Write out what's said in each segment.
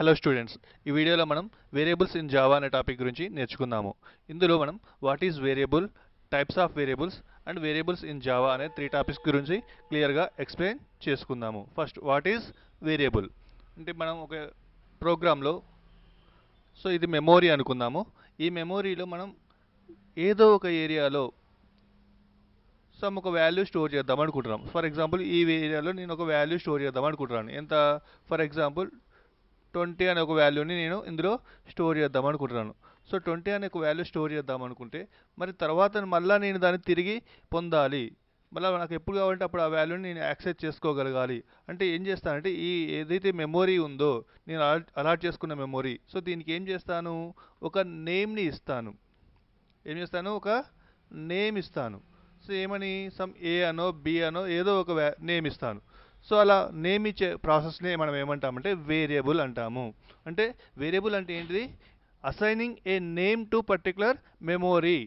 Hello students, ఈ వీడియోలో మనం వేరియబుల్స్ ఇన్ జావా అనే టాపిక్ గురించి నేర్చుకుందాము. ఇందులో మనం what is variable, types of variables and variables in Java అనే 3 టాపిక్స్ గురించి క్లియర్గా ఎక్స్ప్లెయిన్ చేసుకుందాము. ఫస్ట్ వాట్ ఈజ్ వేరియబుల్ అంటే మనం ఒక ప్రోగ్రాంలో ఇది మెమోరీ అనుకుందాము. ఈ మెమోరీలో మనం ఏదో ఒక ఏరియాలో ఒక వాల్యూ స్టోర్ చేద్దాం అనుకుంటున్నాం. ఫర్ ఎగ్జాంపుల్ ఈ ఏరియాలో నేను ఒక వాల్యూ స్టోర్ చేద్దాం అనుకుంటున్నాను. ఎంత? ఫర్ ఎగ్జాంపుల్ 20 అనే ఒక వాల్యూని నేను ఇందులో స్టోర్ చేద్దాం అనుకుంటున్నాను. 20 అనే ఒక వాల్యూ స్టోర్ చేద్దాం అనుకుంటే మరి తర్వాత మళ్ళీ నేను దాన్ని తిరిగి పొందాలి. మళ్ళీ నాకు ఎప్పుడు కావాలంటే అప్పుడు ఆ వాల్యూని నేను యాక్సెస్ చేసుకోగలగాలి. అంటే ఏం చేస్తానంటే ఈ ఏదైతే మెమొరీ ఉందో నేను అలాట్ చేసుకున్న మెమొరీ, దీనికి ఏం చేస్తాను, ఒక నేమ్ని ఇస్తాను. ఏం చేస్తాను? ఒక నేమ్ ఇస్తాను. ఏమని, సమ్ ఏ అనో బి అనో ఏదో ఒక నేమ్ ఇస్తాను. అలా నేమ్ ఇచ్చే ప్రాసెస్ని మనం ఏమంటామంటే వేరియబుల్ అంటాము. అంటే వేరియబుల్ అంటే ఏంటిది? Assigning A name to particular memory.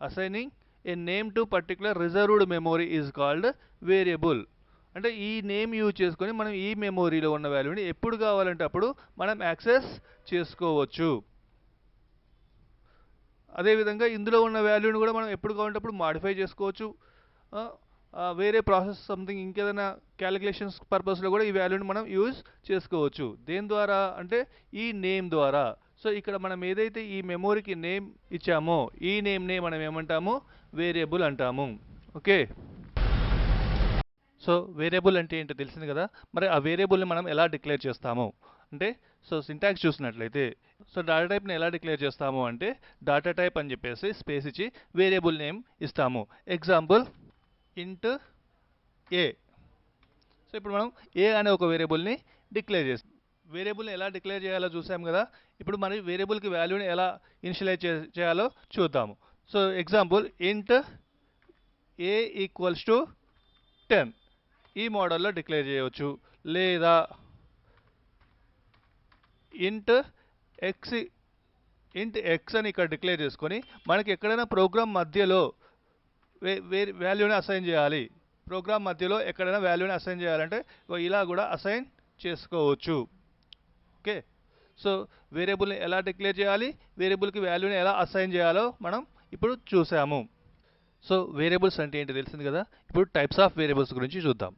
Assigning A name to particular reserved memory is called variable. అంటే ఈ నేమ్ యూజ్ చేసుకొని మనం ఈ మెమోరీలో ఉన్న వాల్యూని ఎప్పుడు కావాలంటే అప్పుడు మనం యాక్సెస్ చేసుకోవచ్చు. అదేవిధంగా ఇందులో ఉన్న వాల్యూని కూడా మనం ఎప్పుడు కావాలంటే అప్పుడు మాడిఫై చేసుకోవచ్చు. వేరే ప్రాసెస్ సంథింగ్ ఇంకేదైనా క్యాలిక్యులేషన్స్ పర్పస్లో కూడా ఈ వాల్యూని మనం యూజ్ చేసుకోవచ్చు. దేని ద్వారా అంటే ఈ నేమ్ ద్వారా. ఇక్కడ మనం ఏదైతే ఈ మెమోరీకి నేమ్ ఇచ్చామో ఈ నేమ్నే మనం ఏమంటాము? వేరియబుల్ అంటాము. ఓకే, వేరియబుల్ అంటే ఏంటో తెలిసింది కదా. మరి ఆ వేరియబుల్ని మనం ఎలా డిక్లేర్ చేస్తాము అంటే సింటాక్స్ చూసినట్లయితే డేటా టైప్ని ఎలా డిక్లేర్ చేస్తాము అంటే డేటా టైప్ అని చెప్పేసి స్పేస్ ఇచ్చి వేరియబుల్ నేమ్ ఇస్తాము. ఎగ్జాంపుల్ ఇంట్ ఏ. ఇప్పుడు మనం ఏ అనే ఒక వేరియబుల్ని డిక్లేర్ చేస్తాం. వేరియబుల్ని ఎలా డిక్లేర్ చేయాలో చూసాం కదా. ఇప్పుడు మనం వేరియబుల్కి వాల్యూని ఎలా ఇనిషియలైజ్ చేయాలో చూద్దాము. ఎగ్జాంపుల్ ఇంట్ ఏ ఈక్వల్స్ టు 10 ఈ మోడల్లో డిక్లేర్ చేయవచ్చు. లేదా ఇంట్ ఎక్స్ అని ఇక్కడ డిక్లేర్ చేసుకొని మనకి ఎక్కడైనా ప్రోగ్రామ్ మధ్యలో వాల్యూని అసైన్ చేయాలి. ప్రోగ్రామ్ మధ్యలో ఎక్కడైనా వాల్యూని అసైన్ చేయాలంటే ఇలా కూడా అసైన్ చేసుకోవచ్చు. ఓకే, వేరియబుల్ని ఎలా డిక్లేర్ చేయాలి, వేరియబుల్కి వాల్యూని ఎలా అసైన్ చేయాలో మనం ఇప్పుడు చూసాము. వేరియబుల్స్ అంటే ఏంటి తెలిసింది కదా. ఇప్పుడు టైప్స్ ఆఫ్ వేరియబుల్స్ గురించి చూద్దాం.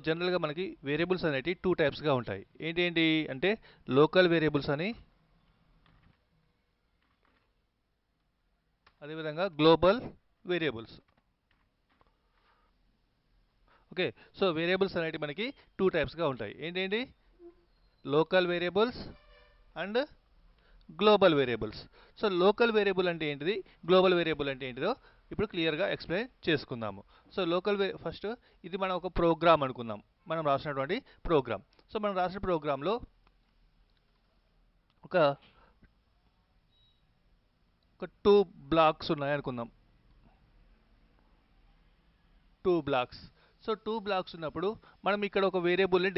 జనరల్గా మనకి వేరియబుల్స్ అనేవి 2 టైప్స్గా ఉంటాయి. ఏంటి అంటే లోకల్ వేరియబుల్స్ అని, అదేవిధంగా గ్లోబల్ వేరియబుల్స్. ఓకే, వేరియబుల్స్ అనేవి మనకి 2 టైప్స్గా ఉంటాయి. ఏంటి? Local variables and global variables. Local variable అంటే ఏంటిది, గ్లోబల్ వేరియబుల్ అంటే ఏంటిదో ఇప్పుడు క్లియర్గా ఎక్స్ప్లెయిన్ చేసుకుందాము. లోకల్ ఫస్ట్ ఇది మనం ఒక ప్రోగ్రామ్ అనుకుందాం. మనం రాసినటువంటి ప్రోగ్రామ్. మనం రాసిన ప్రోగ్రాంలో ఒక 2 బ్లాక్స్ ఉన్నాయి అనుకుందాం. 2 బ్లాక్స్. 2 బ్లాక్స్ ఉన్నప్పుడు మనం ఇక్కడ ఒక వేరియబుల్ని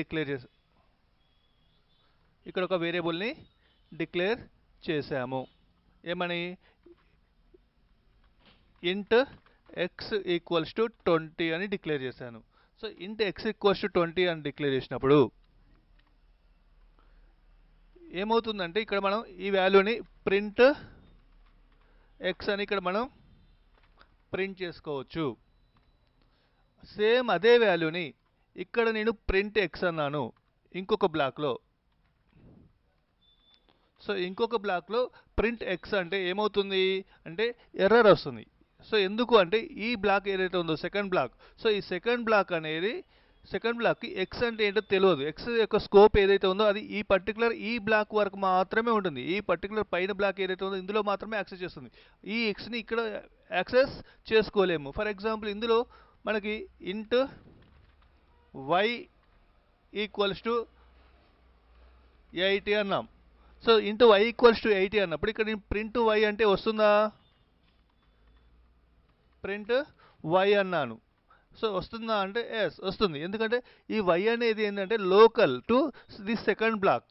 డిక్లేర్ చేసాము. ఏమని? ఇంట్ ఎక్స్ ఈక్వల్స్ టు 20 అని డిక్లేర్ చేశాను. ఇంట్ ఎక్స్ ఈక్వల్స్ టు 20 అని డిక్లేర్ చేసినప్పుడు ఏమవుతుందంటే ఇక్కడ మనం ఈ వాల్యూని ప్రింట్ ఎక్స్ అని ఇక్కడ మనం ప్రింట్ చేసుకోవచ్చు. సేమ్ అదే వాల్యూని ఇక్కడ నేను ప్రింట్ ఎక్స్ అన్నాను ఇంకొక బ్లాక్లో. ఇంకొక బ్లాక్లో ప్రింట్ ఎక్స్ అంటే ఏమవుతుంది అంటే ఎర్రర్ వస్తుంది. ఎందుకు అంటే ఈ బ్లాక్ ఏదైతే ఉందో సెకండ్ బ్లాక్, ఈ సెకండ్ బ్లాక్కి ఎక్స్ అంటే ఏంటో తెలియదు. ఎక్స్ యొక్క స్కోప్ ఏదైతే ఉందో అది ఈ పర్టికులర్ ఈ బ్లాక్ వరకు మాత్రమే ఉంటుంది. ఈ పర్టికులర్ పైన బ్లాక్ ఏదైతే ఉందో ఇందులో మాత్రమే యాక్సెస్ చేస్తుంది. ఈ ఎక్స్ని ఇక్కడ యాక్సెస్ చేసుకోలేము. ఫర్ ఎగ్జాంపుల్ ఇందులో మనకి ఇంట్ వై ఈక్వల్స్ టు 80 అన్నాం. ఇంటూ వై ఈక్వల్స్ టు 80 అన్నప్పుడు ఇక్కడ నేను ప్రింట్ వై అంటే వస్తుందా? ప్రింట్ వై అన్నాను. వస్తుందా అంటే ఎస్ వస్తుంది. ఎందుకంటే ఈ వై అనేది ఏంటంటే local to the second block.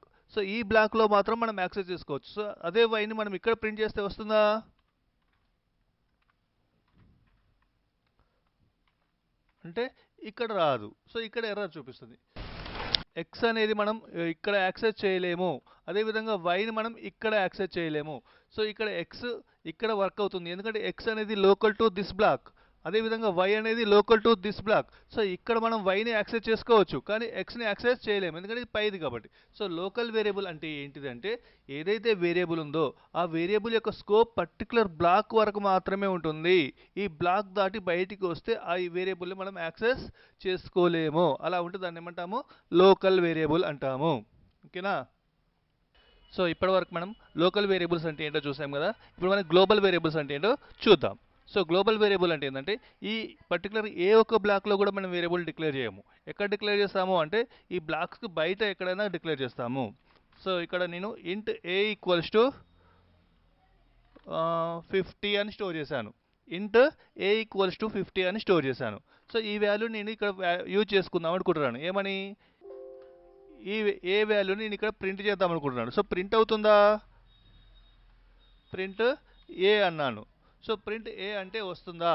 ఈ బ్లాక్లో మాత్రం మనం యాక్సెస్ చేసుకోవచ్చు. అదే వైని మనం ఇక్కడ ప్రింట్ చేస్తే వస్తుందా? అంటే ఇక్కడ రాదు. ఇక్కడ ఎర్రర్ చూపిస్తుంది. ఎక్స్ అనేది మనం ఇక్కడ యాక్సెస్ చేయలేము, అదేవిధంగా వైని మనం ఇక్కడ యాక్సెస్ చేయలేము. సో ఇక్కడ ఎక్స్ ఇక్కడ వర్క్ అవుతుంది, ఎందుకంటే ఎక్స్ అనేది లోకల్ టు దిస్ బ్లాక్, అదేవిధంగా వై అనేది local to this block. So ఇక్కడ మనం వైని యాక్సెస్ చేసుకోవచ్చు, కానీ ఎక్స్ని యాక్సెస్ చేయలేము, ఎందుకంటే ఇది పైది కాబట్టి. సో లోకల్ వేరియబుల్ అంటే ఏంటిదంటే ఏదైతే వేరియబుల్ ఉందో ఆ వేరియబుల్ యొక్క స్కోప్ పర్టికులర్ బ్లాక్ వరకు మాత్రమే ఉంటుంది. ఈ బ్లాక్ దాటి బయటికి వస్తే ఆ వేరియబుల్ని మనం యాక్సెస్ చేసుకోలేము. అలా ఉంటే దాన్ని ఏమంటాము, లోకల్ వేరియబుల్ అంటాము. ఓకేనా. సో ఇప్పటివరకు మనం లోకల్ వేరియబుల్స్ అంటే ఏంటో చూసాం కదా. ఇప్పుడు మనం గ్లోబల్ వేరియబుల్స్ అంటే ఏంటో చూద్దాం. సో గ్లోబల్ వేరియబుల్ అంటే ఏంటంటే ఈ పర్టికులర్ ఏ ఒక్క బ్లాక్లో కూడా మనం వేరియబుల్ డిక్లేర్ చేయము. ఎక్కడ డిక్లేర్ చేస్తాము అంటే ఈ బ్లాక్స్కి బయట ఎక్కడైనా డిక్లేర్ చేస్తాము. సో ఇక్కడ నేను ఇంట్ ఏ ఈక్వల్స్ టు 50 అని స్టోర్ చేశాను. ఇంట్ ఏ ఈక్వల్స్ టు 50 అని స్టోర్ చేశాను. సో ఈ వాల్యూ నేను ఇక్కడ యూజ్ చేసుకుందాం అనుకుంటున్నాను. ఏమని, ఈ ఏ వాల్యూని నేను ఇక్కడ ప్రింట్ చేద్దాం అనుకుంటున్నాను. సో ప్రింట్ అవుతుందా, ప్రింట్ ఏ అన్నాను. సో ప్రింట్ ఏ అంటే వస్తుందా,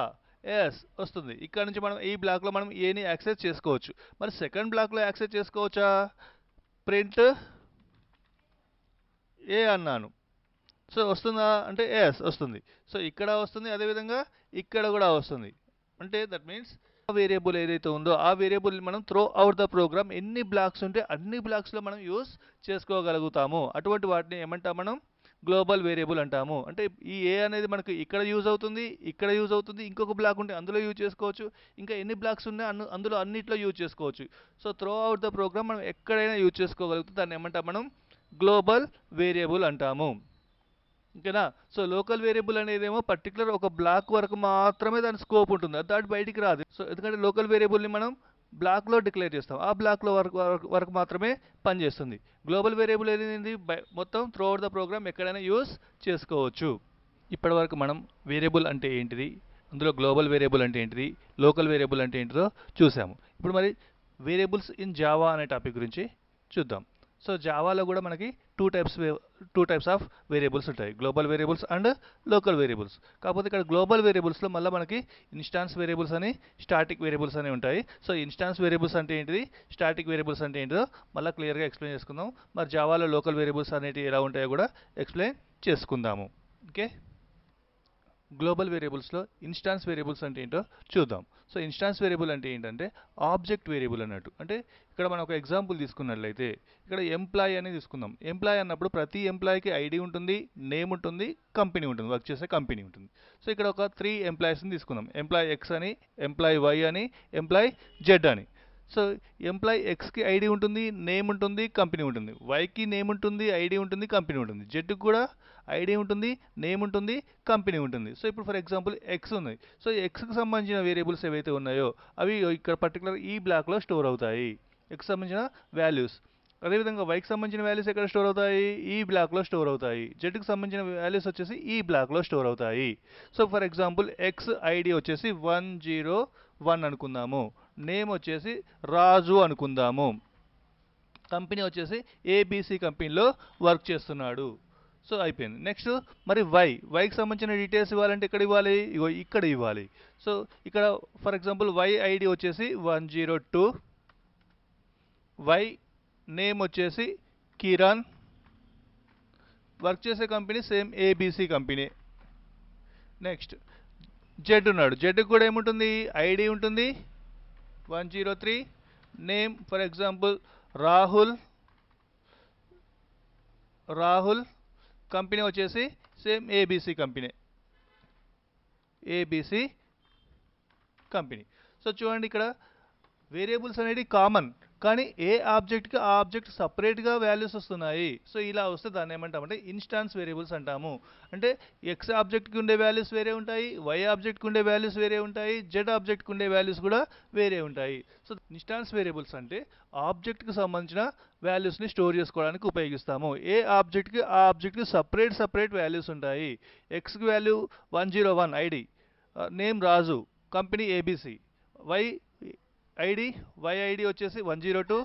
ఎస్ వస్తుంది. ఇక్కడ నుంచి మనం ఈ బ్లాక్లో మనం ఏని యాక్సెస్ చేసుకోవచ్చు. మరి సెకండ్ బ్లాక్లో యాక్సెస్ చేసుకోవచ్చా, ప్రింట్ ఏ అన్నాను. సో వస్తుందా అంటే ఎస్ వస్తుంది. సో ఇక్కడ వస్తుంది, అదేవిధంగా ఇక్కడ కూడా వస్తుంది. అంటే దట్ మీన్స్ ఆ వేరియబుల్ ఏదైతే ఉందో ఆ వేరియబుల్ మనం త్రో అవుట్ ద ప్రోగ్రామ్ ఎన్ని బ్లాక్స్ ఉంటే అన్ని బ్లాక్స్లో మనం యూస్ చేసుకోగలుగుతాము. అటువంటి వాటిని ఏమంటాం మనం, గ్లోబల్ వేరియబుల్ అంటాము. అంటే ఈ ఏ అనేది మనకు ఇక్కడ యూజ్ అవుతుంది, ఇక్కడ యూజ్ అవుతుంది, ఇంకొక బ్లాక్ ఉంటే అందులో యూజ్ చేసుకోవచ్చు, ఇంకా ఎన్ని బ్లాక్స్ ఉన్నాయి అందులో అన్నిట్లో యూజ్ చేసుకోవచ్చు. So throw out the program మనం ఎక్కడైనా యూజ్ చేసుకోగలుగుతుంది. దాన్ని ఏమంటాం మనం, గ్లోబల్ వేరియబుల్ అంటాము. ఓకేనా. సో లోకల్ వేరియబుల్ అనేది ఏమో పర్టికులర్ ఒక బ్లాక్ వరకు మాత్రమే దాని స్కోప్ ఉంటుంది, అది దాటి బయటికి రాదు. సో ఎందుకంటే లోకల్ వేరియబుల్ని మనం బ్లాక్లో డిక్లేర్ చేస్తాం, ఆ బ్లాక్లో వరకు మాత్రమే పనిచేస్తుంది. గ్లోబల్ వేరియబుల్ అనేది మొత్తం త్రూ అవుట్ ద ప్రోగ్రామ్ ఎక్కడైనా యూస్ చేసుకోవచ్చు. ఇప్పటివరకు మనం వేరియబుల్ అంటే ఏంటిది, అందులో గ్లోబల్ వేరియబుల్ అంటే ఏంటిది, లోకల్ వేరియబుల్ అంటే ఏంటిదో చూసాము. ఇప్పుడు మరి వేరియబుల్స్ ఇన్ జావా అనే టాపిక్ గురించి చూద్దాం. సో జావాలో కూడా మనకి టూ టైప్స్ ఆఫ్ వేరియబుల్స్ ఉంటాయి, global variables and local variables. కాకపోతే ఇక్కడ గ్లోబల్ వేరియబుల్స్లో మళ్ళీ మనకి ఇన్స్టాన్స్ వేరియబుల్స్ అని స్టాటిక్ వేరియబుల్స్ అని ఉంటాయి. సో ఇన్స్టాన్స్ వేరియబుల్స్ అంటే ఏంటిది, స్టాటిక్ వేరియబుల్స్ అంటే ఏంటిదో మళ్ళీ క్లియర్గా ఎక్స్ప్లెయిన్ చేసుకుందాం. మరి జావాలో లోకల్ వేరియబుల్స్ అనేటివి ఎలా ఉంటాయో కూడా ఎక్స్ప్లెయిన్ చేసుకుందాము. ఓకే. గ్లోబల్ వేరియబుల్స్లో ఇన్స్టాన్స్ వేరియబుల్స్ అంటే ఏంటో చూద్దాం. సో ఇన్స్టాన్స్ వేరియబుల్ అంటే ఏంటంటే ఆబ్జెక్ట్ వేరియబుల్ అన్నట్టు. అంటే ఇక్కడ మనం ఒక ఎగ్జాంపుల్ తీసుకున్నట్లయితే ఇక్కడ ఎంప్లాయీ అని తీసుకుందాం. ఎంప్లాయీ అన్నప్పుడు ప్రతి ఎంప్లాయీకి ఐడి ఉంటుంది, నేమ్ ఉంటుంది, కంపెనీ ఉంటుంది, వర్క్ చేసే కంపెనీ ఉంటుంది. సో ఇక్కడ ఒక 3 ఎంప్లాయీస్ని తీసుకుందాం. ఎంప్లాయీ ఎక్స్ అని, ఎంప్లాయీ వై అని, ఎంప్లాయీ జెడ్ అని. సో ఎంప్లాయీ ఎక్స్కి ఐడి ఉంటుంది, నేమ్ ఉంటుంది, కంపెనీ ఉంటుంది. వైకి నేమ్ ఉంటుంది, ఐడి ఉంటుంది, కంపెనీ ఉంటుంది. జెడ్కి కూడా ఐడి ఉంటుంది, నేమ్ ఉంటుంది, కంపెనీ ఉంటుంది. సో ఇప్పుడు ఫర్ ఎగ్జాంపుల్ ఎక్స్ ఉంది. సో ఎక్స్కి సంబంధించిన వేరియబుల్స్ ఏవైతే ఉన్నాయో అవి ఇక్కడ పర్టికులర్ ఈ బ్లాక్లో స్టోర్ అవుతాయి, ఎక్స్ సంబంధించిన వాల్యూస్. అదేవిధంగా వైకి సంబంధించిన వాల్యూస్ ఎక్కడ స్టోర్ అవుతాయి, ఈ బ్లాక్లో స్టోర్ అవుతాయి. జెడ్కి సంబంధించిన వాల్యూస్ వచ్చేసి ఈ బ్లాక్లో స్టోర్ అవుతాయి. So for example X ID వచ్చేసి 101 అనుకుందాము, నేమ్ వచ్చేసి రాజు అనుకుందాము, కంపెనీ వచ్చేసి ఏబీసీ కంపెనీలో వర్క్ చేస్తున్నాడు. సో అయిపోయింది. నెక్స్ట్ మరి వైకి సంబంధించిన డీటెయిల్స్ ఇవ్వాలంటే ఎక్కడ ఇవ్వాలి, ఇగో ఇక్కడ ఇవ్వాలి. సో ఇక్కడ ఫర్ ఎగ్జాంపుల్ వై ఐడి వచ్చేసి 102, వై నేమ్ వచ్చేసి కిరణ్, వర్క్ చేసే company same ABC company. Next Z ఉన్నాడు, జెడ్కి కూడా ఏముంటుంది, ఐడి ఉంటుంది 103, name for example Rahul, company వచ్చేసి సేమ్ ఏబీసీ కంపెనీ. సో చూడండి ఇక్కడ వేరియబుల్స్ అనేది కామన్, కానీ ఏ ఆబ్జెక్ట్కి ఆ ఆబ్జెక్ట్ సపరేట్గా వాల్యూస్ వస్తున్నాయి. సో ఇలా వస్తే దాన్ని ఏమంటామంటే ఇన్స్టాన్స్ వేరియబుల్స్ అంటాము. అంటే ఎక్స్ ఆబ్జెక్ట్కి ఉండే వాల్యూస్ వేరే ఉంటాయి, వై ఆబ్జెక్ట్కి ఉండే వాల్యూస్ వేరే ఉంటాయి, జెడ్ ఆబ్జెక్ట్కి ఉండే వాల్యూస్ కూడా వేరే ఉంటాయి. సో ఇన్స్టాన్స్ వేరియబుల్స్ అంటే ఆబ్జెక్ట్కి సంబంధించిన వాల్యూస్ని స్టోర్ చేసుకోవడానికి ఉపయోగిస్తాము. ఏ ఆబ్జెక్ట్కి ఆ ఆబ్జెక్ట్కి సపరేట్ వాల్యూస్ ఉంటాయి. ఎక్స్కి value 101 ID, name Raju, company ABC, Y ID వచ్చేసి 102,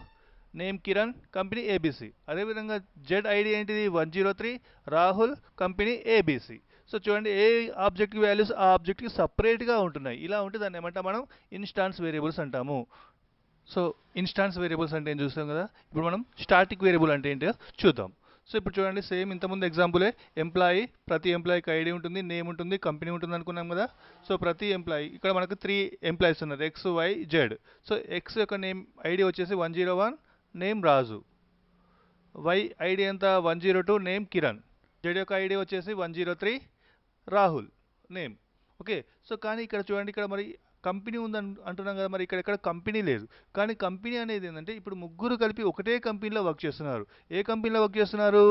నేమ్ కిరణ్, కంపెనీ ఏబీసీ. అదేవిధంగా జెడ్ ఐడి ఏంటిది 103, రాహుల్, కంపెనీ ఏబీసీ. సో చూడండి ఏ ఆబ్జెక్ట్కి వాల్యూస్ ఆ ఆబ్జెక్ట్కి సపరేట్గా ఉంటున్నాయి. ఇలా ఉంటే దాన్ని ఏమంటాం మనం ఇన్స్టాన్స్ వేరియబుల్స్ అంటాము. సో ఇన్స్టాన్స్ వేరియబుల్స్ అంటే ఏం చూస్తాం కదా, ఇప్పుడు మనం స్టాటిక్ వేరియబుల్ అంటే ఏంటో చూద్దాం. సో ఇప్పుడు చూడండి, సేమ్ ఇంతకుముందు ఎగ్జాంపులే, ఎంప్లాయీ, ప్రతి ఎంప్లాయీకి ఐడి ఉంటుంది, నేమ్ ఉంటుంది, కంపెనీ ఉంటుంది అనుకున్నాం కదా. సో ప్రతి ఎంప్లాయీ, ఇక్కడ మనకు 3 ఎంప్లాయీస్ ఉన్నారు, X, Y, Z. So X యొక్క నేమ్ ఐడి వచ్చేసి 101, నేమ్ రాజు. వై ఐడి ఎంత 102, నేమ్ కిరణ్. జెడ్ యొక్క ఐడి వచ్చేసి 103, రాహుల్ నేమ్. ఓకే. సో కానీ ఇక్కడ చూడండి, ఇక్కడ మరి కంపెనీ ఉందని అంటున్నాం కదా, మరి ఇక్కడ కంపెనీ లేదు. కానీ కంపెనీ అనేది ఏంటంటే, ఇప్పుడు ముగ్గురు కలిపి ఒకటే కంపెనీలో వర్క్ చేస్తున్నారు. ఏ కంపెనీలో వర్క్ చేస్తున్నారు?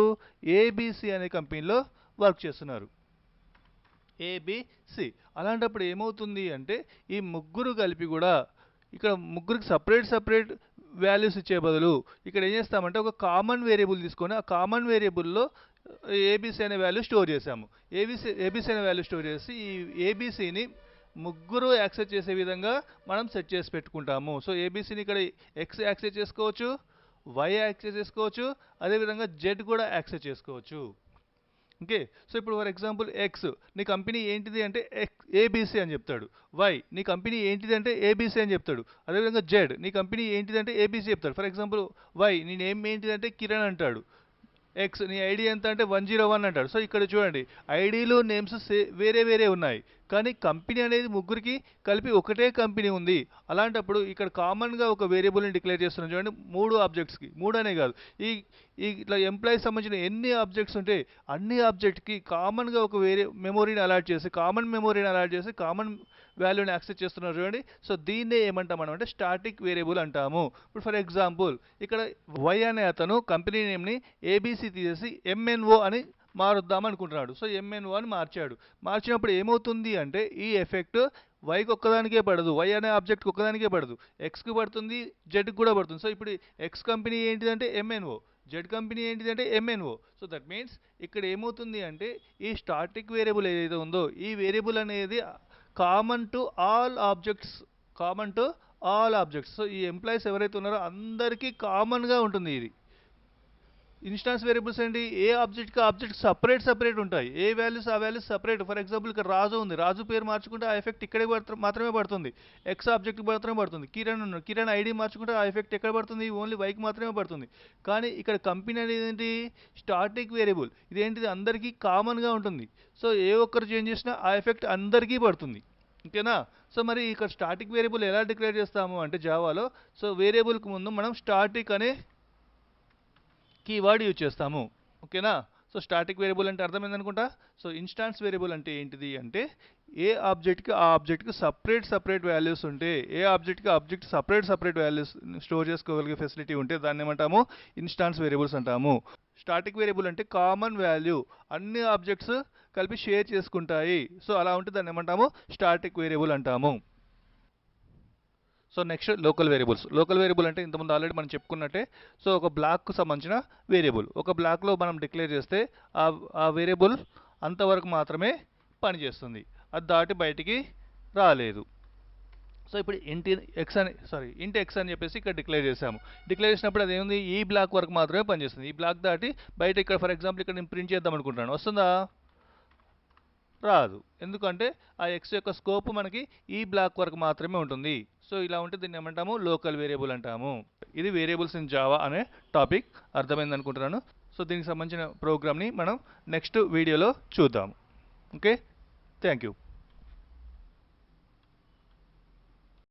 ఏబిసి అనే కంపెనీలో వర్క్ చేస్తున్నారు. ఏబిసి. అలాంటప్పుడు ఏమవుతుంది అంటే, ఈ ముగ్గురు కలిపి కూడా ఇక్కడ ముగ్గురికి సపరేట్ వాల్యూస్ ఇచ్చే బదులు ఇక్కడ ఏం చేస్తామంటే, ఒక కామన్ వేరియబుల్ తీసుకొని ఆ కామన్ వేరియబుల్లో ఏబిసి అనే వాల్యూ స్టోర్ చేసాము. ఏబిసి అనే వాల్యూ స్టోర్ చేసి ఈ ఏబిసిని ముగ్గురు యాక్సెస్ చేసే విధంగా మనం సెట్ చేసి పెట్టుకుంటాము. సో ఏబిసిని ఇక్కడ ఎక్స్ యాక్సెస్ చేసుకోవచ్చు, వై యాక్సెస్ చేసుకోవచ్చు, అదేవిధంగా జెడ్ కూడా యాక్సెస్ చేసుకోవచ్చు. ఓకే. సో ఇప్పుడు ఫర్ ఎగ్జాంపుల్, ఎక్స్ నీ కంపెనీ ఏంటిది అంటే ఏబిసి అని చెప్తాడు. వై నీ కంపెనీ ఏంటిది అంటే ఏబిసి అని చెప్తాడు. అదేవిధంగా జెడ్ నీ కంపెనీ ఏంటిది అంటే ఏబిసి చెప్తాడు. ఫర్ ఎగ్జాంపుల్, వై నీ నేమ్ ఏంటిది అంటే కిరణ్ అంటాడు. ఎక్స్ నీ ఐడి ఎంత అంటే 101 అంటాడు. సో ఇక్కడ చూడండి, ఐడీలు నేమ్స్ వేరే ఉన్నాయి, కానీ కంపెనీ అనేది ముగ్గురికి కలిపి ఒకటే కంపెనీ ఉంది. అలాంటప్పుడు ఇక్కడ కామన్గా ఒక వేరియబుల్ని డిక్లేర్ చేస్తున్నాం చూడండి, 3 ఆబ్జెక్ట్స్కి. 3 అనే కాదు, ఈ ఇట్లా ఎంప్లాయీకి సంబంధించిన ఎన్ని ఆబ్జెక్ట్స్ ఉంటే అన్ని ఆబ్జెక్ట్కి కామన్గా ఒక మెమొరీని అలాట్ చేసి కామన్ వాల్యూని యాక్సెస్ చేస్తున్నారు చూడండి. సో దీన్నే ఏమంటాం మనం అంటే స్టాటిక్ వేరియబుల్ అంటాము. ఇప్పుడు ఫర్ ఎగ్జాంపుల్, ఇక్కడ వై అనే అతను కంపెనీ నేమ్ని ఏబీసీ తీసేసి ఎంఎన్ఓ అని మారుద్దాం అనుకుంటున్నాడు. సో ఎంఎన్ఓ అని మార్చినప్పుడు ఏమవుతుంది అంటే, ఈ ఎఫెక్ట్ వైకి ఒక్కదానికే పడదు, వై అనే ఆబ్జెక్ట్కి ఒక్కదానికే పడదు, ఎక్స్కి పడుతుంది, జెడ్కి కూడా పడుతుంది. సో ఇప్పుడు ఎక్స్ కంపెనీ ఏంటిదంటే ఎంఎన్ఓ, జెడ్ కంపెనీ ఏంటిదంటే ఎంఎన్ఓ. సో దట్ మీన్స్ ఇక్కడ ఏమవుతుంది అంటే, ఈ స్టాటిక్ వేరియబుల్ ఏదైతే ఉందో ఈ వేరియబుల్ అనేది common to all objects. So ఈ ఎంప్లాయీస్ ఎవరైతే ఉన్నారో అందరికీ కామన్గా ఉంటుంది ఇది. ఇన్స్టాన్స్ వేరియబుల్స్ ఏంటి, ఏ ఆబ్జెక్ట్కి ఆబ్జెక్ట్ సపరేట్ ఉంటాయి, ఏ వాల్యూస్ ఆ వాల్యూస్ సపరేట్. ఫర్ ఎగ్జాంపుల్, ఇక్కడ రాజు ఉంది, రాజు పేరు మార్చుకుంటే ఆ ఎఫెక్ట్ ఇక్కడే మాత్రమే పడుతుంది, ఎక్స్ ఆబ్జెక్ట్కి మాత్రమే పడుతుంది. కిరణ్ ఉన్నాడు, కిరణ్ ఐడి మార్చుకుంటే ఆ ఎఫెక్ట్ ఎక్కడ పడుతుంది, ఓన్లీ వైకి మాత్రమే పడుతుంది. కానీ ఇక్కడ కంపెనీ అనేది ఏంటి, స్టాటిక్ వేరియబుల్, ఇదేంటిది అందరికీ కామన్గా ఉంటుంది. సో ఏ ఒక్కరు చేంజ్ చేసినా ఆ ఎఫెక్ట్ అందరికీ పడుతుంది. ఓకేనా. సో మరి ఇక్కడ స్టాటిక్ వేరియబుల్ ఎలా డిక్లేర్ చేస్తాము అంటే జావాలో, సో వేరియబుల్కి ముందు మనం స్టాటిక్ అనే కీవర్డ్ యూజ్ చేస్తాము. ఓకేనా. సో స్టాటిక్ వేరియబుల్ అంటే అర్థమైందనుకుంటా. సో ఇన్స్టాన్స్ వేరియబుల్ అంటే ఏంటిది అంటే, ఏ ఆబ్జెక్ట్కి ఆ ఆబ్జెక్ట్కి సపరేట్ వాల్యూస్ ఉంటే, ఏ ఆబ్జెక్ట్కి ఆబ్జెక్ట్ సపరేట్ వాల్యూస్ స్టోర్ చేసుకోగలిగే ఫెసిలిటీ ఉంటే దాన్ని ఏమంటాము, ఇన్స్టాన్స్ వేరియబుల్స్ అంటాము. స్టాటిక్ వేరియబుల్ అంటే కామన్ వాల్యూ, అన్ని ఆబ్జెక్ట్స్ కలిపి షేర్ చేసుకుంటాయి. సో అలా ఉంటే దాన్ని ఏమంటాము, స్టాటిక్ వేరియబుల్ అంటాము. సో నెక్స్ట్ లోకల్ వేరియబుల్ అంటే ఇంతకుముందు ఆల్రెడీ మనం చెప్పుకున్నట్టే. సో ఒక బ్లాక్కు సంబంధించిన వేరియబుల్, ఒక బ్లాక్లో మనం డిక్లేర్ చేస్తే ఆ వేరియబుల్ అంతవరకు మాత్రమే పనిచేస్తుంది, అది దాటి బయటికి రాలేదు. సో ఇప్పుడు ఇంట్ ఎక్స్ అని చెప్పేసి ఇక్కడ డిక్లేర్ చేసాము. డిక్లేర్ చేసినప్పుడు అది ఏముంది, ఈ బ్లాక్ వరకు మాత్రమే పనిచేస్తుంది. ఈ బ్లాక్ దాటి బయట ఇక్కడ ఫర్ ఎగ్జాంపుల్ ఇక్కడ నేను ప్రింట్ చేద్దాం అనుకుంటున్నాను, వస్తుందా, రాదు. ఎందుకంటే ఆ ఎక్స్ యొక్క స్కోప్ మనకి ఈ బ్లాక్ వరకు మాత్రమే ఉంటుంది. సో ఇలా ఉంటే దీన్ని ఏమంటాము, లోకల్ వేరియబుల్ అంటాము. ఇది వేరియబుల్స్ ఇన్ జావా అనే టాపిక్ అర్థమైంది అనుకుంటున్నాను. సో దీనికి సంబంధించిన ప్రోగ్రామ్ని మనం నెక్స్ట్ వీడియోలో చూద్దాం. Okay, thank you.